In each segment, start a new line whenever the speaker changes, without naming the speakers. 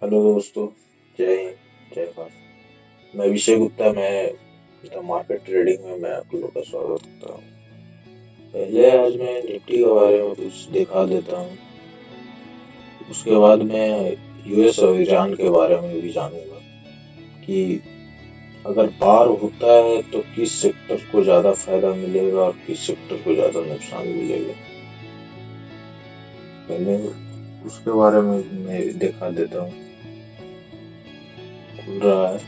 Hello दोस्तों। जय हिंद। जय भारत। मैं अभिषेक गुप्ता। मैं द मार्केट ट्रेडिंग में मैं आप लोगों का स्वागत करता हूँ। पहले आज मैं निफ्टी के बारे में कुछ दिखा देता हूँ। उसके बाद मैं यूएस और ईरान के बारे में भी जानूंगा कि अगर बार होता है तो किस सेक्टर को ज्यादा फायदा मिलेगा और किस सेक्टर को ज्यादा नुकसान मिलेगा। पहले उसके बारे में मैं दिखा देता हूँ। खुल रहा है।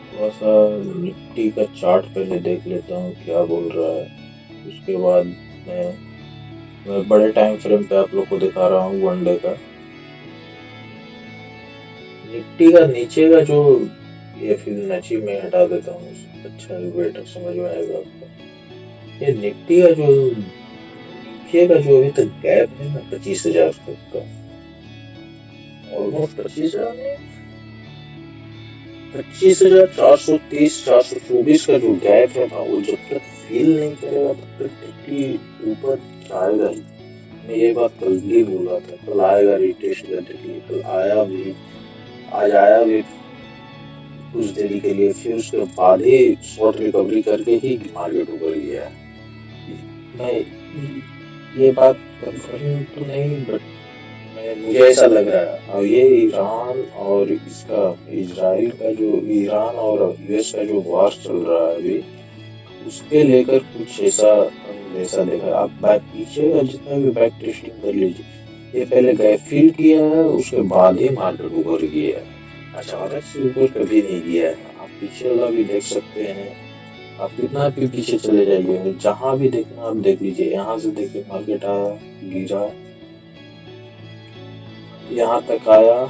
थोड़ा सा निफ्टी का चार्ट पहले देख लेता हूँ क्या बोल रहा है। उसके बाद मैं बड़े टाइम फ्रेम पे आप लोग को दिखा रहा हूँ वन डे का। निफ्टी का नीचे का जो ये फिबोनाची में हटा देता हूँ। अच्छा बेटर समझ में आएगा आपको। ये निफ्टी का जो नीचे का जो अभी तक गैप है ना 25,000 तक का, ऑलमोस्ट 25,000 नहीं, 25,430 424 का जो गैप है ना, वो जब तक फील नहीं करेगा तब तक निफ्टी ऊपर जाएगा ही। मैं ये बात कल भी बोला था, कल आएगा रिटेस्ट करने के लिए। कल आया भी, आज आया भी कुछ देरी के लिए, फिर उसके बाद ही शॉर्ट रिकवरी करके ही मार्केट ऊपर गया है। मैं ये बात कंफर्म तो नहीं, बट मैं मुझे ऐसा लग रहा है। और ये ईरान और इसका इजराइल का जो ईरान और यूएस का जो वार चल रहा है अभी, उसके लेकर कुछ ऐसा अंदेशा देखा। आप बैक पीछे का जितना भी बैक टेस्टिंग कर लीजिए, ये पहले गैप फिल किया है, उसके बाद ही मार्केट ऊपर गया है। अचानक से ऊपर कभी नहीं गया है। आप पीछे वाला भी देख सकते हैं। आप कितना भी पीछे चले जाइए, जहां भी देखना आप देख लीजिए। यहाँ से देखिए मार्केट आया, गिरा, यहाँ तक आया,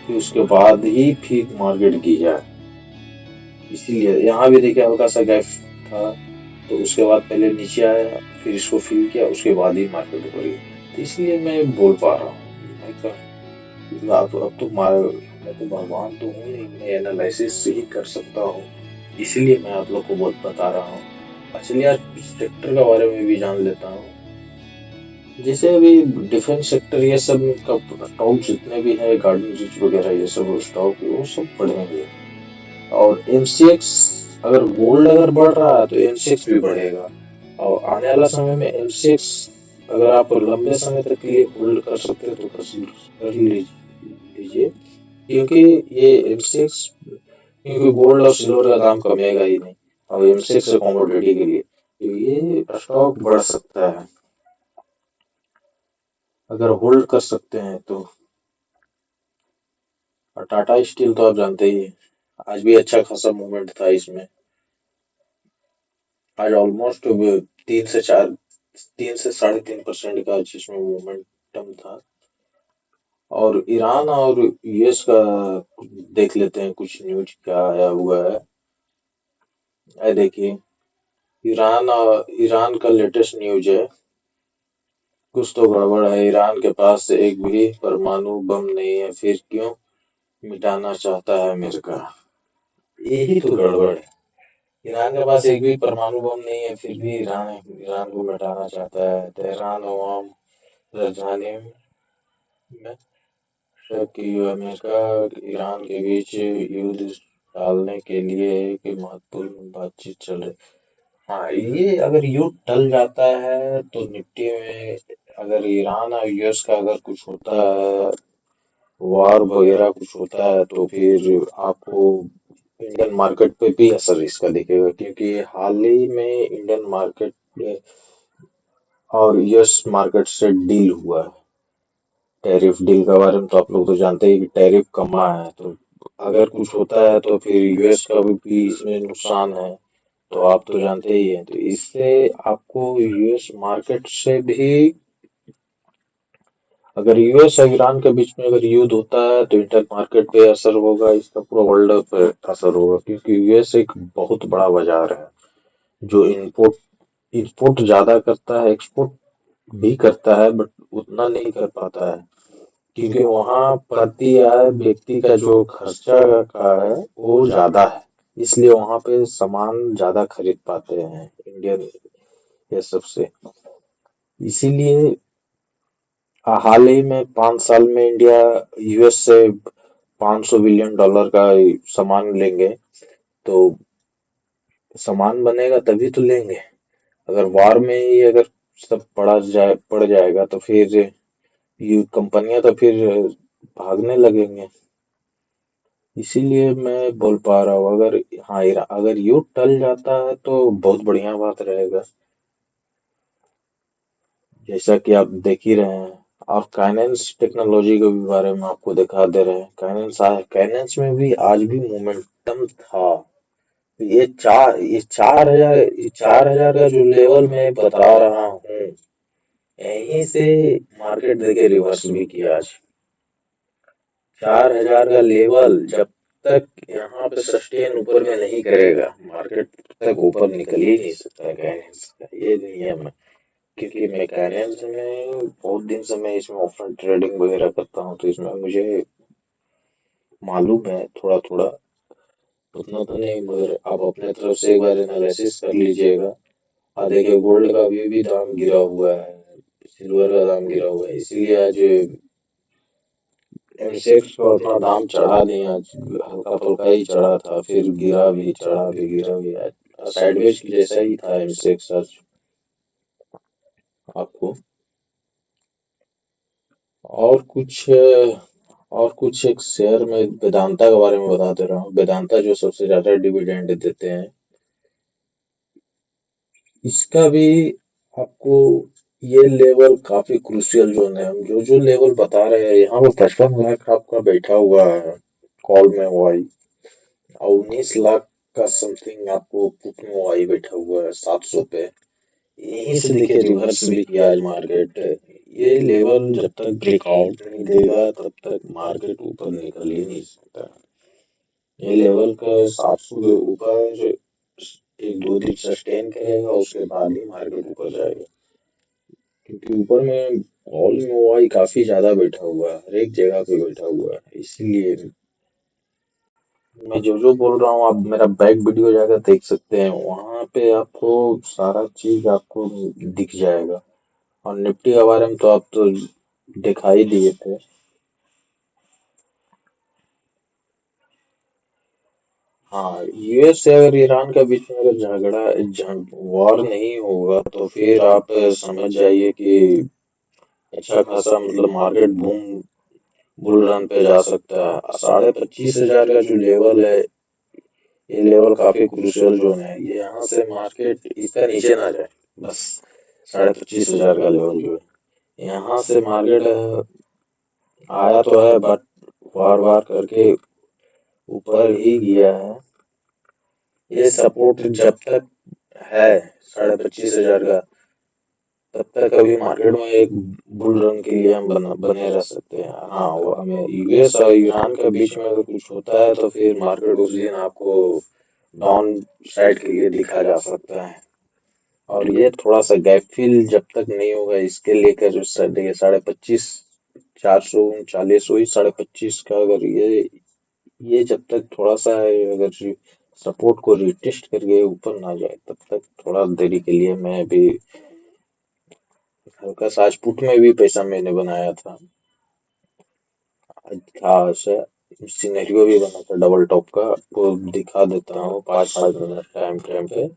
फिर उसके बाद ही फिर मार्केट गिरा। इसीलिए यहाँ भी देखिए हल्का सा गैप था, तो उसके बाद पहले नीचे आया, फिर इसको फिल किया, उसके बाद ही मार्केट ऊपर गई। तो इसलिए मैं बोल पा रहा हूँ। अब तो मैं तो भगवान तो हूँ नहीं, मैं एनालिसिस ही कर सकता हूँ। इसीलिए मैं आप लोग को बहुत बता रहा हूँ। चलिए आज सेक्टर के बारे में भी जान लेता हूँ। जैसे अभी डिफेंस सेक्टर ये सब का स्टॉक जितने भी है, गार्डन रिच वगैरह ये सब स्टॉक, वो सब बढ़ेंगे। और एमसीएक्स, अगर गोल्ड अगर बढ़ रहा है तो एमसीएक्स भी बढ़ेगा। और आने वाला समय में एमसीएक्स अगर आप लंबे समय तक के लिए होल्ड कर सकते हो तो कर लीजिए। क्योंकि ये एमसीएक्स, क्योंकि गोल्ड और सिल्वर का दाम कमेगा ही नहीं, और एमसीएक्स है कमोडिटी के लिए, तो ये स्टॉक बढ़ सकता है अगर होल्ड कर सकते हैं तो। और टाटा स्टील तो आप जानते ही हैं, आज भी अच्छा खासा मूवमेंट था इसमें। आज ऑलमोस्ट 3 से 4, 3 से 3.5% का जिसमें मोमेंटम था। और ईरान और यूएस का देख लेते हैं कुछ न्यूज क्या आया हुआ है। देखिए, ईरान और ईरान का लेटेस्ट न्यूज है। कुछ तो गड़बड़ है। ईरान के पास एक भी परमाणु बम नहीं है, फिर क्यों मिटाना चाहता है अमेरिका। यही तो गड़बड़ है। ईरान के पास एक भी परमाणु बम नहीं है, फिर भी ईरान ईरान को मिटाना चाहता है। तेहरान अवाम राजधानी में शक की अमेरिका ईरान के बीच युद्ध टालने के लिए एक महत्वपूर्ण बातचीत चल रही। हाँ, ये अगर युद्ध टल जाता है तो निफ्टी में, अगर ईरान और यूएस का अगर कुछ होता है, वार वगैरह कुछ होता है, तो फिर आपको इंडियन मार्केट पे भी असर इसका दिखेगा। क्योंकि हाल ही में इंडियन मार्केट और यूएस मार्केट से डील हुआ है। टैरिफ डील के बारे में तो आप लोग तो जानते ही कि टैरिफ कमा है, तो अगर कुछ होता है तो फिर यूएस का भी इसमें नुकसान है। तो आप तो जानते ही हैं, तो इससे आपको यूएस मार्केट से भी, अगर यूएस और ईरान के बीच में अगर युद्ध होता है तो इंटर मार्केट पे असर होगा, इसका पूरा वर्ल्ड पे असर होगा। क्योंकि यूएस एक बहुत बड़ा बाजार है, जो इम्पोर्ट इंपोर्ट ज्यादा करता है, एक्सपोर्ट भी करता है, बट उतना नहीं कर पाता है। क्योंकि वहाँ प्रति आय व्यक्ति का जो खर्चा का है वो ज्यादा है, इसलिए वहाँ पे सामान ज्यादा खरीद पाते हैं इंडियन ये सबसे। इसीलिए हाल ही में 5 साल में इंडिया यूएस से $500 बिलियन का सामान लेंगे। तो सामान बनेगा तभी तो लेंगे। अगर वार में ही अगर सब पड़ जाएगा तो फिर ये कंपनियां तो फिर भागने लगेंगे। इसीलिए मैं बोल पा रहा हूँ, अगर हाँ अगर युद्ध टल जाता है तो बहुत बढ़िया बात रहेगा। जैसा कि आप देख ही रहे हैं। और काइनेंस टेक्नोलॉजी के भी बारे में आपको दिखा दे रहे हैं। काइनेंस में भी आज भी मोमेंटम था। ये 4,000 का जो लेवल मैं बता रहा हूँ, यहीं से मार्केट देखे रिवर्स भी किया आज। 4,000 का लेवल जब तक यहाँ पे सस्टेन ऊपर में नहीं करेगा, मार्केट तक ऊपर निकल ही नहीं सकता है फाइनेंस का, ये नियम है। क्योंकि मैं फाइनेंस में बहुत दिन से मैं इसमें ऑप्शन ट्रेडिंग वगैरह करता हूँ, तो इसमें मुझे मालूम है थोड़ा थोड़ा। उतना तो नहीं, मगर आप अपने तरफ से एक बार एनालिसिस कर लीजिएगा। देखिए गोल्ड का अभी भी दाम गिरा हुआ है, सिल्वर का दाम गिरा हुआ है, इसीलिए आज एमसेक्स को अपना दाम चढ़ा दिया। आज हल्का फुल्का ही चढ़ा था, फिर गिरा भी, चढ़ा भी, गिरा भी। साइडवेज जैसा ही था एमसेक्स आज। आपको और कुछ एक शेयर में वेदांता के बारे में बता दे रहा हूँ। वेदांता जो सबसे ज्यादा डिविडेंड देते हैं, इसका भी आपको ये लेवल काफी क्रूशियल जोन है। हम जो जो लेवल बता रहे हैं, यहाँ पर 55 लाख आपका बैठा हुआ है कॉल में वाई, और 19 लाख का समथिंग आपको पुट में वाई बैठा हुआ है 700 पे। यहीं से देखिए रिवर्स भी किया आज मार्केट। ये लेवल जब तक ब्रेकआउट नहीं देगा तब तक मार्केट ऊपर निकल ही नहीं सकता। ये लेवल का 700 के ऊपर एक दो दिन सस्टेन करेगा, उसके बाद ही मार्केट ऊपर जाएगा। क्योंकि ऊपर में ऑल में वाई काफी ज्यादा बैठा हुआ है, हर एक जगह पे बैठा हुआ है। इसलिए मैं जो जो बोल रहा हूँ, आप मेरा बैक वीडियो जाकर देख सकते हैं, वहां पे आपको सारा चीज आपको दिख जाएगा। और निफ्टी के बारे में तो आप तो दिखाई दिए थे। हाँ, यूएस से अगर ईरान के बीच में अगर वॉर नहीं होगा तो फिर आप समझ जाइए कि अच्छा खासा मतलब मार्केट बूम बुल रन पे जा सकता है। 25,500 का जो लेवल है, ये लेवल काफी क्रूशियल जोन है। ये यहाँ से मार्केट इसका नीचे ना जाए, बस 25,500 का लेवल जो है, यहाँ से मार्केट आया तो है, बट बार बार करके ऊपर ही गया है। ये सपोर्ट जब तक है 25,500 का, तब तक अभी मार्केट में एक बुल रन के लिए हम बने रह सकते हैं। हाँ, वो हमें यूएस और ईरान के बीच में अगर कुछ होता है तो फिर मार्केट उस दिन आपको डाउन साइड के लिए दिखा जा सकता है। और ये थोड़ा सा गैप फिल जब तक नहीं होगा, इसके लेकर जो देखिए 25,500, 439 हुई 25,500 का, अगर ये जब तक थोड़ा सा अगर सपोर्ट को रिटेस्ट करके ऊपर ना जाए, तब तक थोड़ा देरी के लिए मैं भी हल्का सा आज पुट में भी पैसा मैंने बनाया था। आज खास सिनेरियो भी बना था डबल टॉप का, आपको दिखा देता हूँ 5 5 मिनट टाइम फ्रेम पे।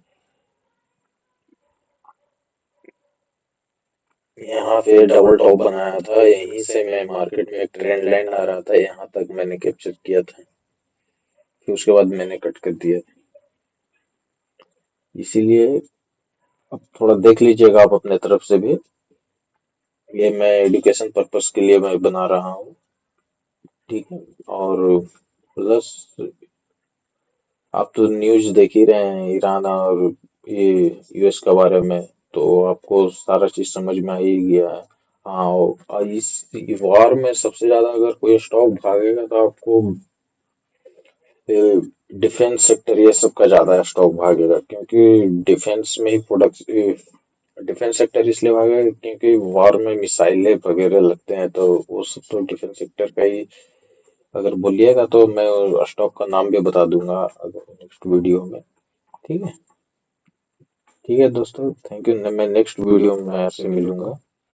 यहाँ पे डबल टॉप बनाया था, यहीं से मैं मार्केट में एक ट्रेंड लाइन आ रहा था, यहाँ तक मैंने कैप्चर किया था, फिर उसके बाद मैंने कट कर दिया। इसीलिए अब थोड़ा देख लीजिएगा आप अपने तरफ से भी। ये मैं एजुकेशन पर्पस के लिए मैं बना रहा हूँ, ठीक है। और प्लस आप तो न्यूज़ देख ही रहे हैं ईरान और ये यूएस के बारे में, तो आपको सारा चीज समझ में आ ही गया है। हाँ, और इस वॉर में सबसे ज्यादा अगर कोई स्टॉक भागेगा तो आपको डिफेंस सेक्टर ये सब का ज्यादा स्टॉक भागेगा। क्योंकि डिफेंस में ही प्रोडक्ट डिफेंस सेक्टर इसलिए भागेगा क्योंकि वॉर में मिसाइलें वगैरह लगते हैं, तो वो सब तो डिफेंस सेक्टर का ही। अगर बोलिएगा तो मैं स्टॉक का नाम भी बता दूंगा अगर नेक्स्ट वीडियो में। ठीक है। ठीक है दोस्तों, थैंक यू। मैं नेक्स्ट वीडियो में आपसे मिलूंगा।